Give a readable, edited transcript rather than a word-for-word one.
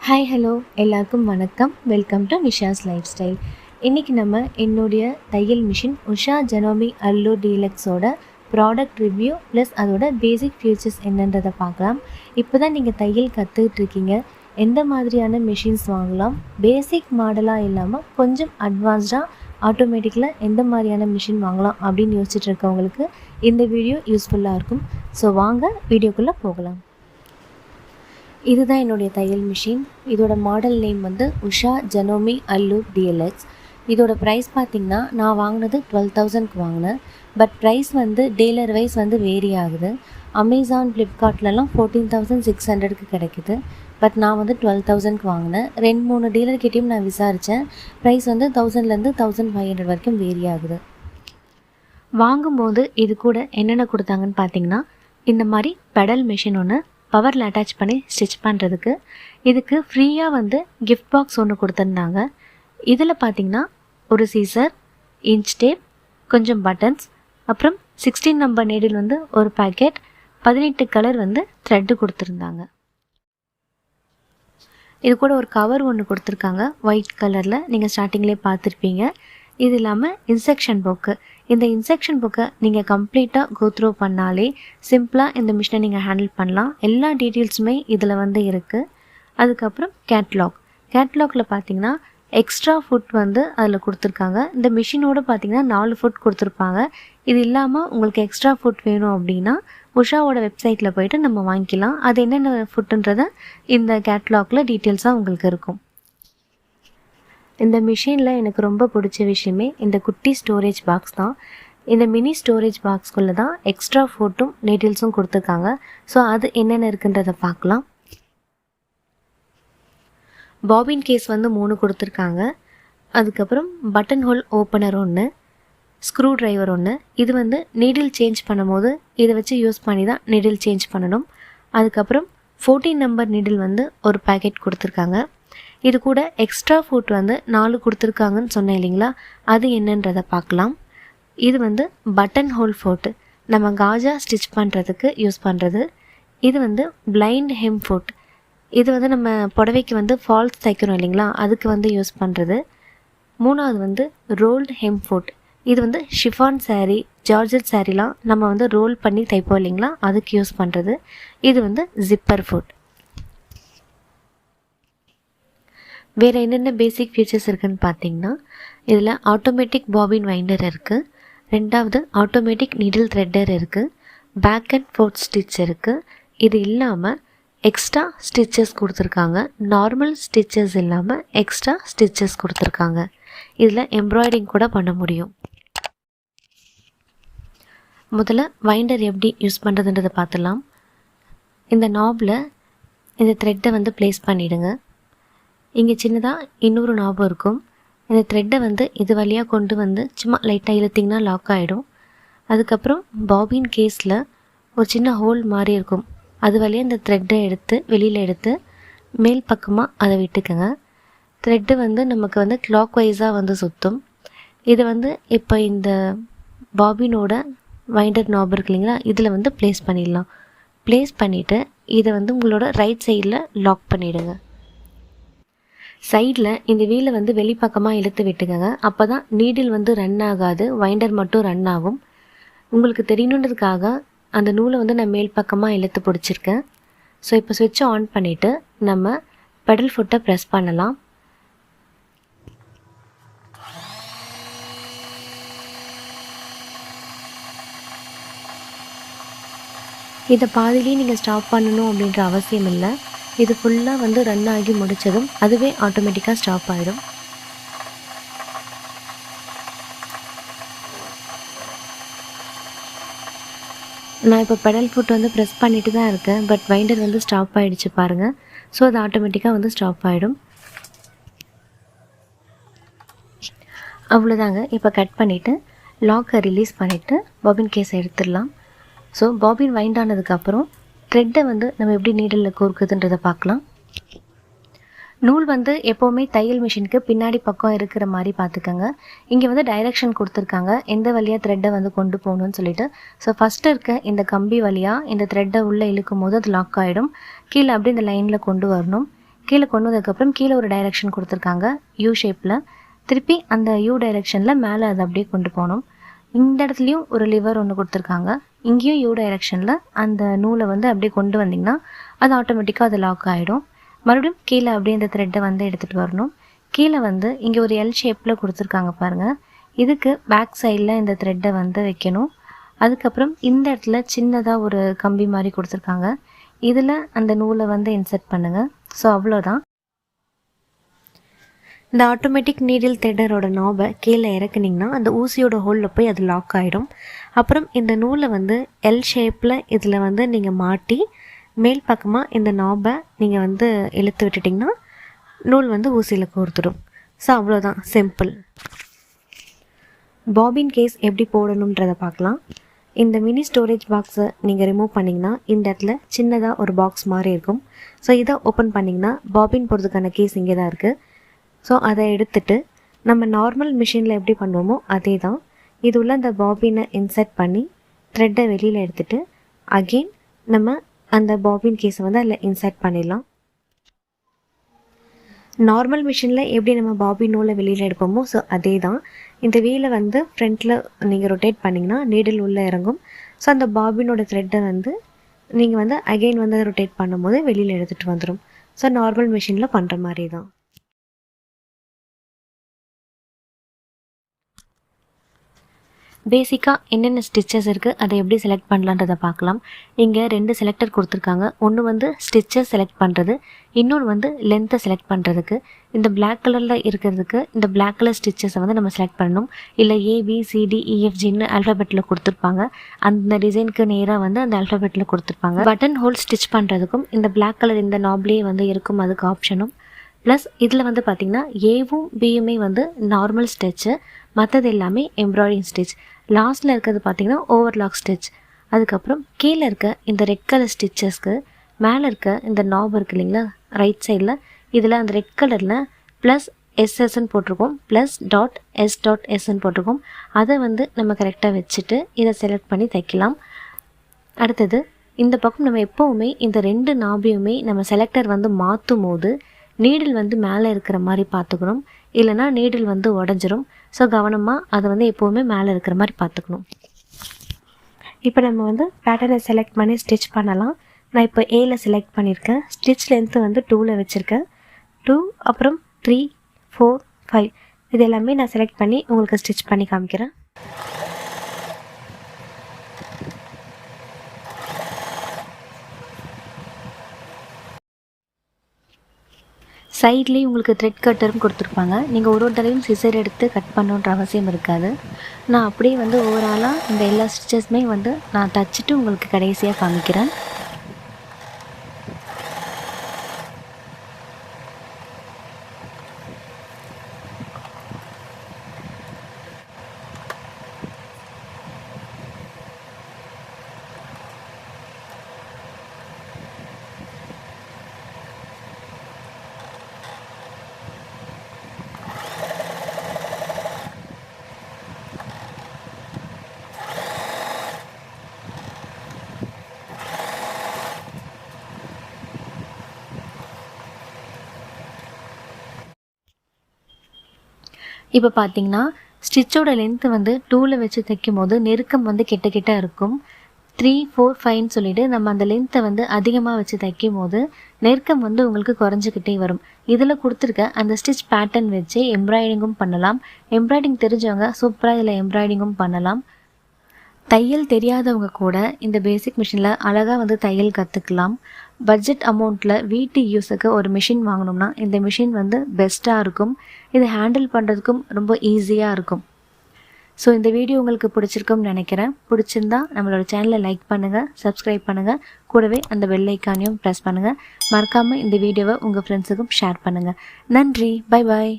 Hi hello எல்லாருக்கும் வணக்கம். Welcome to Nisha's lifestyle. இன்றைக்கி நம்ம என்னுடைய தையல் மிஷின் உஷா ஜனோமி அல்லூர் டீலக்ஸோட ப்ராடக்ட் ரிவ்யூ ப்ளஸ் அதோட பேசிக் ஃபியூச்சர்ஸ் என்னன்றதை பார்க்கலாம். இப்போ தான் நீங்கள் தையல் கற்றுக்கிட்ருக்கீங்க, எந்த மாதிரியான மிஷின்ஸ் வாங்கலாம், பேசிக் மாடலாக இல்லாமல் கொஞ்சம் அட்வான்ஸ்டாக ஆட்டோமேட்டிக்கில் எந்த மாதிரியான மிஷின் வாங்கலாம் அப்படின்னு யோசிச்சுட்டு இருக்கவங்களுக்கு இந்த வீடியோ யூஸ்ஃபுல்லாக இருக்கும். ஸோ வாங்க வீடியோக்குள்ளே போகலாம். இதுதான் என்னுடைய தையல் மிஷின். இதோட மாடல் நேம் வந்து உஷா ஜனோமி அல்லூர் DLX. இதோட ப்ரைஸ் பார்த்திங்கன்னா நான் வாங்கினது 12,000க்கு வாங்கினேன். பட் ப்ரைஸ் வந்து டீலர் வைஸ் வந்து வேரி ஆகுது. அமேசான் ஃப்ளிப்கார்ட்லலாம் 14,600க்கு கிடைக்குது. பட் நான் வந்து 12,000க்கு வாங்கினேன். 2-3 டீலர்கிட்டையும் நான் விசாரித்தேன். ப்ரைஸ் வந்து 1000லேருந்து 1500 வரைக்கும் வேரி ஆகுது. வாங்கும்போது இது கூட என்னென்ன கொடுத்தாங்கன்னு பார்த்தீங்கன்னா, இந்த மாதிரி பெடல் மிஷின் ஒன்று பவரில் அட்டாச் பண்ணி ஸ்டிச் பண்ணுறதுக்கு, இதுக்கு ஃப்ரீயாக வந்து கிஃப்ட் பாக்ஸ் ஒன்று கொடுத்துருந்தாங்க. இதில் பார்த்திங்கன்னா ஒரு சீசர், இன்ச் டேப், கொஞ்சம் பட்டன்ஸ், அப்புறம் 16 நம்பர் நீடில் வந்து ஒரு பேக்கெட், 18 கலர் வந்து த்ரெட்டு கொடுத்துருந்தாங்க. இது கூட ஒரு கவர் ஒன்று கொடுத்துருக்காங்க ஒயிட் கலரில், நீங்கள் ஸ்டார்டிங்லேயே பார்த்துருப்பீங்க. இது இல்லாமல் இன்ஸ்ட்ரக்ஷன் புக்கு. இந்த இன்ஸ்ட்ரக்ஷன் புக்கை நீங்கள் கம்ப்ளீட்டாக கோத்ரூ பண்ணாலே சிம்பிளாக இந்த மிஷினை நீங்கள் ஹேண்டில் பண்ணலாம். எல்லா டீட்டெயில்ஸுமே இதில் வந்து இருக்குது. அதுக்கப்புறம் கேட்லாகில் பார்த்தீங்கன்னா எக்ஸ்ட்ரா ஃபுட் வந்து அதில் கொடுத்துருக்காங்க. இந்த மிஷினோடு பார்த்தீங்கன்னா 4 ஃபுட் கொடுத்துருப்பாங்க. இது இல்லாமல் உங்களுக்கு எக்ஸ்ட்ரா ஃபுட் வேணும் அப்படின்னா உஷாவோட வெப்சைட்டில் போய்ட்டு நம்ம வாங்கிக்கலாம். அது என்னென்ன ஃபுட்டுன்றதை இந்த கேட்லாகில் டீட்டெயில்ஸாக உங்களுக்கு இருக்கும். இந்த மிஷினில் எனக்கு ரொம்ப பிடிச்ச விஷயமே இந்த குட்டி ஸ்டோரேஜ் பாக்ஸ் தான். இந்த மினி ஸ்டோரேஜ் பாக்ஸ்குள்ளே தான் எக்ஸ்ட்ரா ஃபோட்டும் டீட்டெயில்ஸும் கொடுத்துருக்காங்க. ஸோ அது என்னென்ன இருக்குன்றதை பார்க்கலாம். பாபின் கேஸ் வந்து 3 கொடுத்துருக்காங்க. அதுக்கப்புறம் பட்டன் ஹோல் ஓப்பனர் ஒன்று, ஸ்க்ரூ ட்ரைவர் ஒன்று. இது வந்து நீடில் சேஞ்ச் பண்ணும்போது இதை வச்சு யூஸ் பண்ணி தான் நீடில் சேஞ்ச் பண்ணணும். அதுக்கப்புறம் 14 நம்பர் நீடில் வந்து ஒரு பேக்கெட் கொடுத்துருக்காங்க. இது கூட எக்ஸ்ட்ரா ஃபுட் வந்து 4 கொடுத்துருக்காங்கன்னு சொன்னேன் இல்லைங்களா, அது என்னன்றதை பார்க்கலாம். இது வந்து பட்டன் ஹோல் ஃபோட்டு, நம்ம காஜா ஸ்டிச் பண்ணுறதுக்கு யூஸ் பண்ணுறது. இது வந்து பிளைண்ட் ஹெம் ஃபுட். இது வந்து நம்ம புடவைக்கு வந்து ஃபால்ஸ் தைக்கிறோம் இல்லைங்களா, அதுக்கு வந்து யூஸ் பண்ணுறது. 3வது வந்து ரோல்டு ஹெம் ஃபுட். இது வந்து ஷிஃபான் சாரீ, ஜார்ஜெட் சாரீலாம் நம்ம வந்து ரோல் பண்ணி தைப்போம் இல்லைங்களா, அதுக்கு யூஸ் பண்ணுறது. இது வந்து ஜிப்பர் ஃபுட். வேறு என்னென்ன பேசிக் ஃபீச்சர்ஸ் இருக்குதுன்னு பார்த்தீங்கன்னா, இதில் ஆட்டோமேட்டிக் பாபின் வைண்டர் இருக்குது. 2வது ஆட்டோமேட்டிக் நீடில் த்ரெட்டர் இருக்குது. பேக் அண்ட் ஃபோர்த் ஸ்டிச் இருக்குது. இது இல்லாமல் எக்ஸ்ட்ரா ஸ்டிச்சஸ் கொடுத்துருக்காங்க. நார்மல் ஸ்டிச்சஸ் இல்லாமல் எக்ஸ்ட்ரா ஸ்டிச்சஸ் கொடுத்துருக்காங்க. இதில் எம்ப்ராய்டிங் கூட பண்ண முடியும். முதல்ல வைண்டர் எப்படி யூஸ் பண்ணுறதுன்றதை பார்த்துலாம். இந்த நாபில் இந்த த்ரெட்டை வந்து ப்ளேஸ் பண்ணிவிடுங்க. இங்கே சின்னதாக இன்னொரு நாபம் இருக்கும். இந்த த்ரெட்டை வந்து இது வழியாக கொண்டு வந்து சும்மா லைட்டாக இழுத்திங்கன்னா லாக் ஆகிடும். அதுக்கப்புறம் பாபின் கேஸில் ஒரு சின்ன ஹோல் மாதிரி இருக்கும். அது வழியாக இந்த த்ரெட்டை எடுத்து வெளியில் எடுத்து மேல் பக்கமாக அதை விட்டுக்கோங்க. த்ரெட்டு வந்து நமக்கு வந்து கிளாக் வைஸாக வந்து சுற்றும். இது வந்து இப்போ இந்த பாபினோட வைண்டர் நாப் இருக்கு இல்லைங்களா, இதில் வந்து ப்ளேஸ் பண்ணிடலாம். ப்ளேஸ் பண்ணிவிட்டு இதை வந்து உங்களோட ரைட் சைடில் லாக் பண்ணிவிடுங்க. சைடில் இந்த வீலை வந்து வெளிப்பக்கமாக இழுத்து விட்டுக்கங்க. அப்போ தான் நீடில் வந்து ரன் ஆகாது, வைண்டர் மட்டும் ரன் ஆகும். உங்களுக்கு தெரியணுன்றதுக்காக அந்த நூலை வந்து நான் மேல் பக்கமாக இழுத்து பிடிச்சிருக்கேன். ஸோ இப்போ ஸ்விட்சை ஆன் பண்ணிவிட்டு நம்ம பெடல் ஃபுட்டை ப்ரெஸ் பண்ணலாம். இதை பாதிலேயே நீங்கள் ஸ்டாப் பண்ணணும் அப்படின்ற அவசியம் இல்லை. இது ஃபுல்லாக வந்து ரன் ஆகி முடித்ததும் அதுவே ஆட்டோமேட்டிக்காக ஸ்டாப் ஆகிடும். நான் இப்போ பெடல் ஃபுட் வந்து ப்ரெஸ் பண்ணிட்டு தான் இருக்கேன். பட் வைண்டர் வந்து ஸ்டாப் ஆகிடுச்சு பாருங்கள். ஸோ அது ஆட்டோமேட்டிக்காக வந்து ஸ்டாப் ஆகிடும். அவ்வளோதாங்க. இப்போ கட் பண்ணிவிட்டு லாக்கை ரிலீஸ் பண்ணிவிட்டு பாபின் கேஸை எடுத்துடலாம். ஸோ பாபின் வைண்ட் ஆனதுக்கப்புறம் த்ரெட்டை வந்து நம்ம எப்படி நீடலில் கோர்க்குதுன்றதை பார்க்கலாம். நூல் வந்து எப்போவுமே தையல் மிஷினுக்கு பின்னாடி பக்கம் இருக்கிற மாதிரி பார்த்துக்கோங்க. இங்கே வந்து டைரெக்ஷன் கொடுத்துருக்காங்க எந்த வழியாக த்ரெட்டை வந்து கொண்டு போகணும்னு சொல்லிட்டு. ஸோ ஃபஸ்ட்டு இருக்க இந்த கம்பி வழியாக இந்த த்ரெட்டை உள்ளே இழுக்கும் போது அது லாக் ஆகிடும். கீழே அப்படி இந்த லைனில் கொண்டு வரணும். கீழே கொண்டு வந்ததுக்கப்புறம் கீழே ஒரு டைரெக்ஷன் கொடுத்துருக்காங்க யூ ஷேப்பில். திருப்பி அந்த யூ டைரெக்ஷனில் மேலே அதை அப்படியே கொண்டு போகணும். இந்த இடத்துலையும் ஒரு லிவர் ஒன்று கொடுத்துருக்காங்க. இங்கேயும் யூ டைரெக்ஷனில் அந்த நூலை வந்து அப்படியே கொண்டு வந்திங்கன்னா அது ஆட்டோமேட்டிக்காக அது லாக் ஆகிடும். மறுபடியும் கீழே அப்படியே இந்த த்ரெட்டை வந்து எடுத்துகிட்டு வரணும். கீழே வந்து இங்கே ஒரு எல் ஷேப்பில் கொடுத்துருக்காங்க பாருங்கள். இதுக்கு பேக் சைடில் இந்த த்ரெட்டை வந்து வைக்கணும். அதுக்கப்புறம் இந்த இடத்துல சின்னதாக ஒரு கம்பி மாதிரி கொடுத்துருக்காங்க. இதில் அந்த நூலை வந்து இன்சர்ட் பண்ணுங்கள். ஸோ அவ்வளோதான். இந்த ஆட்டோமேட்டிக் நீடில் த்ரெட்டரோட நாபை கீழே இறக்குனிங்கன்னா அந்த ஊசியோட ஹோலில் போய் அது லாக் ஆகிடும். அப்புறம் இந்த நூலை வந்து எல் ஷேப்பில் இதில் வந்து நீங்கள் மாட்டி மேல் பக்கமாக இந்த நாபை நீங்கள் வந்து இழுத்து விட்டுட்டிங்கன்னா நூல் வந்து ஊசியில் கோர்த்துடும். ஸோ அவ்வளோதான், சிம்பிள். பாபின் கேஸ் எப்படி போடணுன்றதை பார்க்கலாம். இந்த மினி ஸ்டோரேஜ் பாக்ஸை நீங்கள் ரிமூவ் பண்ணிங்கன்னா இந்த இடத்துல சின்னதாக ஒரு பாக்ஸ் மாதிரி இருக்கும். ஸோ இதை ஓப்பன் பண்ணிங்கன்னா பாபின் போடுறதுக்கான கேஸ் இங்கே தான் இருக்குது. ஸோ அதை எடுத்துகிட்டு நம்ம நார்மல் மிஷினில் எப்படி பண்ணுவோமோ அதே தான் இது உள்ள அந்த பாபினை இன்சர்ட் பண்ணி த்ரெட்டை வெளியில் எடுத்துகிட்டு அகெயின் நம்ம அந்த பாபின் கேஸை வந்து அதில் இன்சர்ட் பண்ணிடலாம். நார்மல் மிஷினில் எப்படி நம்ம பாபின் நூலை வெளியில் எடுப்போமோ ஸோ அதே தான். இந்த வீலை வந்து ஃப்ரண்ட்டில் நீங்கள் ரொட்டேட் பண்ணிங்கன்னா நீடில் உள்ளே இறங்கும். ஸோ அந்த பாபினோட த்ரெட்டை வந்து நீங்கள் வந்து அகெயின் வந்து அதை ரொட்டேட் பண்ணும்போது வெளியில் எடுத்துகிட்டு வந்துடும். ஸோ நார்மல் மிஷினில் பண்ணுற மாதிரி தான். பேசிக்காக என்னென்ன ஸ்டிச்சஸ் இருக்குது அதை எப்படி செலக்ட் பண்ணலான்றதை பார்க்கலாம். இங்கே 2 செலக்டர் கொடுத்துருக்காங்க. ஒன்று வந்து ஸ்டிச்சஸ் செலக்ட் பண்ணுறது, இன்னொன்று வந்து லென்த்தை செலக்ட் பண்ணுறதுக்கு. இந்த பிளாக் கலரில் இருக்கிறதுக்கு இந்த பிளாக் கலர் ஸ்டிச்சஸை வந்து நம்ம செலக்ட் பண்ணணும். இல்லை ABCDEFGன்னு ஆல்ஃபபெட்டில் கொடுத்துருப்பாங்க. அந்த டிசைனுக்கு நேராக வந்து அந்த ஆல்ஃபபெட்டில் கொடுத்துருப்பாங்க. பட்டன் ஹோல் ஸ்டிச் பண்ணுறதுக்கும் இந்த பிளாக் கலர் இந்த நாப்லேயே வந்து இருக்கும், அதுக்கு ஆப்ஷனும். ப்ளஸ் இதில் வந்து பார்த்திங்கன்னா ஏவும் பியுமே வந்து நார்மல் ஸ்டிச்சு, மற்றது எல்லாமே எம்ப்ராய்டிங் ஸ்டிச். லாஸ்ட்டில் இருக்கிறது பார்த்திங்கன்னா ஓவர்லாக் ஸ்டிச். அதுக்கப்புறம் கீழே இருக்க இந்த ரெட் கலர் ஸ்டிச்சஸ்க்கு மேலே இருக்க இந்த நாப் இருக்குது இல்லைங்களா ரைட் சைடில், இதில் அந்த ரெட் கலரில் ப்ளஸ் எஸ்எஸ்ன்னு போட்டிருக்கோம், +.S.Sன்னு போட்டிருக்கோம். அதை வந்து நம்ம கரெக்டாக வச்சுட்டு இதை செலக்ட் பண்ணி தைக்கலாம். அடுத்தது இந்த பக்கம் நம்ம எப்போவுமே இந்த 2 நாபையுமே நம்ம செலக்டர் வந்து மாற்றும் போது நீடில் வந்து மேலே இருக்கிற மாதிரி பார்த்துக்கணும், இல்லைனா நீடில் வந்து உடஞ்சிரும். ஸோ கவனமாக அதை வந்து எப்போவுமே மேலே இருக்கிற மாதிரி பார்த்துக்கணும். இப்போ நம்ம வந்து பேட்டர்னை செலக்ட் பண்ணி ஸ்டிச் பண்ணலாம். நான் இப்போ ஏல செலக்ட் பண்ணியிருக்கேன். ஸ்டிச் லென்த்து வந்து 2ல் வச்சுருக்கேன். 2 அப்புறம் 3 4 5 இது எல்லாமே நான் செலக்ட் பண்ணி உங்களுக்கு ஸ்டிச் பண்ணி காமிக்கிறேன். சைட்லேயும் உங்களுக்கு த்ரெட் கட்டரும் கொடுத்துருப்பாங்க. நீங்கள் ஒரு தடவையும் சிசர் எடுத்து கட் பண்ணணுன்ற அவசியம் இருக்காது. நான் அப்படியே வந்து ஓவராலாக இந்த எல்லா ஸ்டிச்சஸுமே வந்து நான் தச்சுட்டு உங்களுக்கு கடைசியாக காமிக்கிறேன். இப்போ பார்த்தீங்கன்னா ஸ்டிச்சோட லென்த்து வந்து 2ல் வச்சு தைக்கும் போது நெருக்கம் வந்து கிட்ட இருக்கும். 3 4 5ன்னு சொல்லிட்டு நம்ம அந்த லென்த்தை வந்து அதிகமாக வச்சு தைக்கும் போது நெருக்கம் வந்து உங்களுக்கு குறைஞ்சிக்கிட்டே வரும். இதில் கொடுத்துருக்க அந்த ஸ்டிச் பேட்டர்ன் வச்சு எம்ப்ராய்டிங்கும் பண்ணலாம். எம்ப்ராய்டிங் தெரிஞ்சவங்க சூப்பராக இதில் எம்ப்ராய்டிங்கும் பண்ணலாம். தையல் தெரியாதவங்க கூட இந்த பேசிக் மிஷினில் அழகாக வந்து தையல் கற்றுக்கலாம். பட்ஜெட் அமௌண்ட்டில் வீட்டு யூஸுக்கு ஒரு மிஷின் வாங்கினோம்னா இந்த மிஷின் வந்து பெஸ்ட்டாக இருக்கும். இது ஹேண்டில் பண்ணுறதுக்கும் ரொம்ப ஈஸியாக இருக்கும். ஸோ இந்த வீடியோ உங்களுக்கு பிடிச்சிருக்கும்னு நினைக்கிறேன். பிடிச்சிருந்தா நம்மளோட சேனலை லைக் பண்ணுங்கள், சப்ஸ்கிரைப் பண்ணுங்கள், கூடவே அந்த பெல் ஐக்கானையும் ப்ரெஸ் பண்ணுங்கள். மறக்காமல் இந்த வீடியோவை உங்கள் ஃப்ரெண்ட்ஸுக்கும் ஷேர் பண்ணுங்கள். நன்றி, பை பாய்.